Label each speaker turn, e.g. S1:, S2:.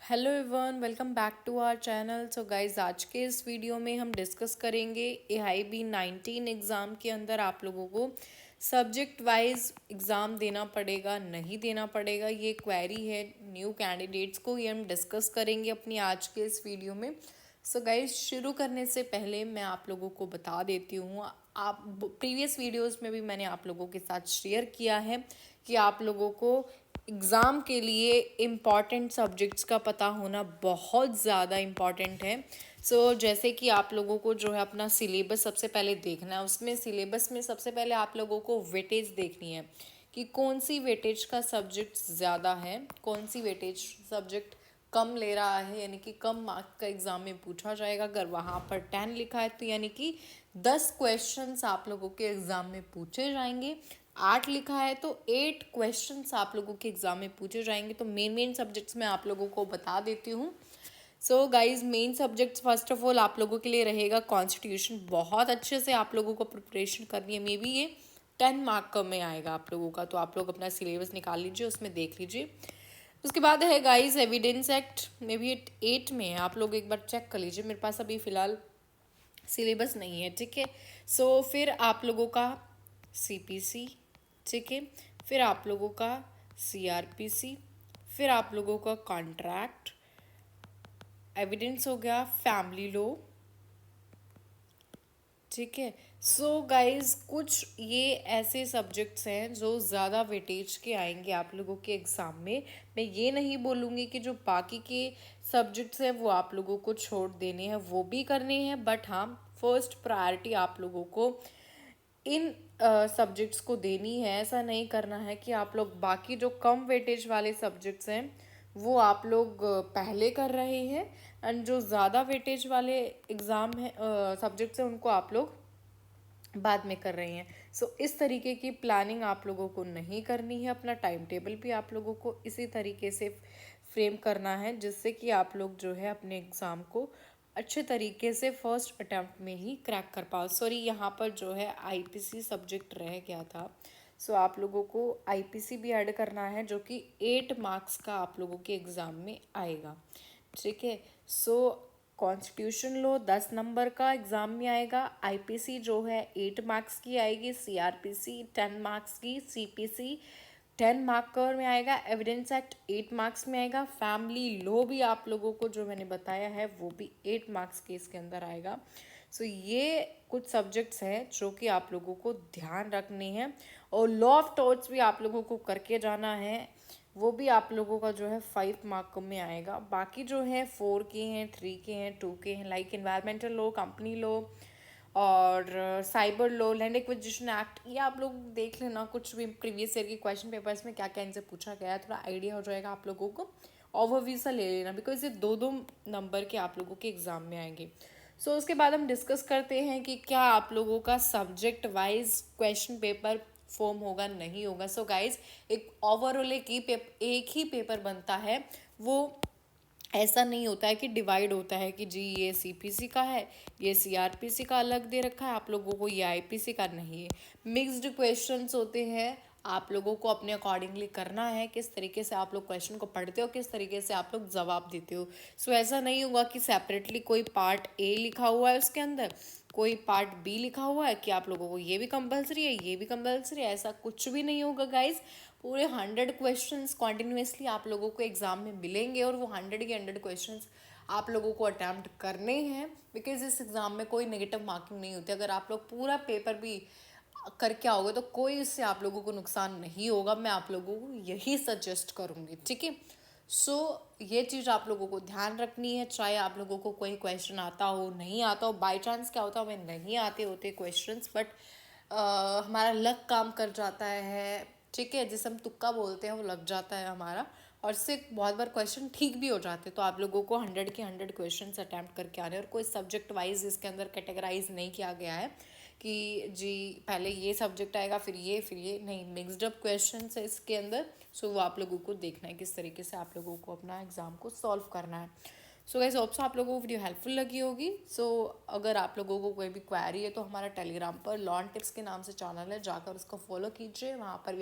S1: Hello everyone, welcome back to our channel. So guys, आज के इस वीडियो में हम डिस्कस करेंगे AIB 19 एग्ज़ाम के अंदर आप लोगों को सब्जेक्ट वाइज एग्ज़ाम देना पड़ेगा नहीं देना पड़ेगा, ये क्वेरी है न्यू कैंडिडेट्स को, ये हम डिस्कस करेंगे अपनी आज के इस वीडियो में। सो गाइज, शुरू करने से पहले मैं आप लोगों को बता देती हूँ, आप प्रीवियस वीडियोस में भी मैंने आप लोगों के साथ शेयर किया है कि आप लोगों को एग्ज़ाम के लिए इम्पॉर्टेंट सब्जेक्ट्स का पता होना बहुत ज़्यादा इम्पॉर्टेंट है। जैसे कि आप लोगों को जो है अपना सिलेबस सबसे पहले देखना है। उसमें सिलेबस में सबसे पहले आप लोगों को वेटेज देखनी है कि कौन सी वेटेज का सब्जेक्ट ज़्यादा है, कौन सी वेटेज सब्जेक्ट कम ले रहा है, यानी कि कम मार्क का एग्ज़ाम में पूछा जाएगा। अगर वहाँ पर 10 लिखा है तो यानी कि 10 क्वेश्चंस आप लोगों के एग्ज़ाम में पूछे जाएंगे। 8 लिखा है तो 8 क्वेश्चंस आप लोगों के एग्ज़ाम में पूछे जाएंगे। तो मेन सब्जेक्ट्स मैं आप लोगों को बता देती हूँ। So guys, main subjects first of all आप लोगों के लिए रहेगा कॉन्स्टिट्यूशन। बहुत अच्छे से आप लोगों को प्रिपरेशन करनी है। मे बी ये 10 मार्क का में आएगा आप लोगों का, तो आप लोग अपना सिलेबस निकाल लीजिए, उसमें देख लीजिए। उसके बाद है guys evidence act, may be 8 में है, आप लोग एक बार चेक कर लीजिए। मेरे पास अभी फ़िलहाल सिलेबस नहीं है, ठीक है। फिर आप लोगों का CPC, ठीक है। फिर आप लोगों का CRPC, फिर आप लोगों का कॉन्ट्रैक्ट, एविडेंस हो गया, फैमिली लॉ, ठीक है। गाइज, कुछ ये ऐसे सब्जेक्ट्स हैं जो ज़्यादा वेटेज के आएंगे आप लोगों के एग्ज़ाम में। मैं ये नहीं बोलूँगी कि जो बाकी के सब्जेक्ट्स हैं वो आप लोगों को छोड़ देने हैं, वो भी करने हैं, बट हाँ, फर्स्ट प्रायोरिटी आप लोगों को इन सब्जेक्ट्स को देनी है। ऐसा नहीं करना है कि आप लोग बाकी जो कम वेटेज वाले सब्जेक्ट्स हैं वो आप लोग पहले कर रहे हैं, एंड जो ज़्यादा वेटेज वाले एग्ज़ाम है सब्जेक्ट्स हैं उनको आप लोग बाद में कर रहे हैं। इस तरीके की प्लानिंग आप लोगों को नहीं करनी है। अपना टाइम टेबल भी आप लोगों को इसी तरीके से फ्रेम करना है जिससे कि आप लोग जो है अपने एग्ज़ाम को अच्छे तरीके से फर्स्ट अटैम्प्ट में ही क्रैक कर पाओ। सॉरी, यहाँ पर जो है IPC सब्जेक्ट रह गया था। आप लोगों को IPC भी ऐड करना है जो कि 8 मार्क्स का आप लोगों के एग्ज़ाम में आएगा, ठीक है। कॉन्स्टिट्यूशन लॉ 10 नंबर का एग्ज़ाम में आएगा, IPC जो है 8 मार्क्स की आएगी, CRPC 10 मार्क्स की, CPC 10 मार्क में आएगा, एविडेंस एक्ट 8 मार्क्स में आएगा, फैमिली लॉ भी आप लोगों को जो मैंने बताया है वो भी 8 मार्क्स के इसके अंदर आएगा। ये कुछ सब्जेक्ट्स हैं जो कि आप लोगों को ध्यान रखने हैं, और लॉ ऑफ टॉर्ट्स भी आप लोगों को करके जाना है। वो भी आप लोगों का जो है 5 मार्क में आएगा। बाकी जो है 4 के हैं, 3 के हैं, 2 के हैं, like environmental law, company law और cyber law, land acquisition act, ये आप लोग देख लेना। कुछ भी प्रीवियस ईयर के क्वेश्चन पेपर्स में क्या क्या इनसे पूछा गया है, थोड़ा आइडिया हो जाएगा आप लोगों को। ओवरव्यू सा ले लेना, बिकॉज ये 2-2 नंबर के आप लोगों के एग्जाम में आएंगे। उसके बाद हम डिस्कस करते हैं कि क्या आप लोगों का subject wise question paper form होगा नहीं होगा। गाइज, एक ओवरऑल एक ही पेपर बनता है, वो ऐसा नहीं होता है कि डिवाइड होता है कि जी ये CPC का है, ये CRPC का अलग दे रखा है आप लोगों को, ये IPC का नहीं है। मिक्स्ड क्वेश्चंस होते हैं, आप लोगों को अपने अकॉर्डिंगली करना है किस तरीके से आप लोग क्वेश्चन को पढ़ते हो, किस तरीके से आप लोग जवाब देते हो। ऐसा नहीं होगा कि सेपरेटली कोई पार्ट A लिखा हुआ है उसके अंदर, कोई पार्ट B लिखा हुआ है कि आप लोगों को ये भी कंपलसरी है, ये भी कंपलसरी है। ऐसा कुछ भी नहीं होगा गाइज। पूरे 100 क्वेश्चंस कॉन्टिन्यूसली आप लोगों को एग्जाम में मिलेंगे, और वो 100 के 100 क्वेश्चंस आप लोगों को अटैम्प्ट करने हैं, बिकॉज इस एग्ज़ाम में कोई नेगेटिव मार्किंग नहीं होती। अगर आप लोग पूरा पेपर भी करके आओगे तो कोई इससे आप लोगों को नुकसान नहीं होगा। मैं आप लोगों को यही सजेस्ट करूँगी, ठीक है। ये चीज़ आप लोगों को ध्यान रखनी है। चाहे आप लोगों को कोई क्वेश्चन आता हो, नहीं आता हो, बाई चांस क्या होता है हमें नहीं आते होते क्वेश्चंस, बट हमारा लक काम कर जाता है, ठीक है। जिसे हम तुक्का बोलते हैं वो लग जाता है हमारा, और इससे बहुत बार क्वेश्चन ठीक भी हो जाते हैं। तो आप लोगों को 100 के 100 क्वेश्चन अटैम्प्ट करके आने, और कोई सब्जेक्ट वाइज इसके अंदर कैटेगराइज नहीं किया गया है कि जी पहले ये सब्जेक्ट आएगा फिर ये नहीं, मिक्सड अप क्वेश्चन है इसके अंदर। वो आप लोगों को देखना है किस तरीके से आप लोगों को अपना एग्ज़ाम को सॉल्व करना है। गाइस, होप सो आप लोगों को वीडियो हेल्पफुल लगी होगी। अगर आप लोगों को कोई भी क्वेरी है तो हमारा टेलीग्राम पर लॉन टिप्स के नाम से चैनल है, जाकर उसको फॉलो कीजिए। वहाँ पर भी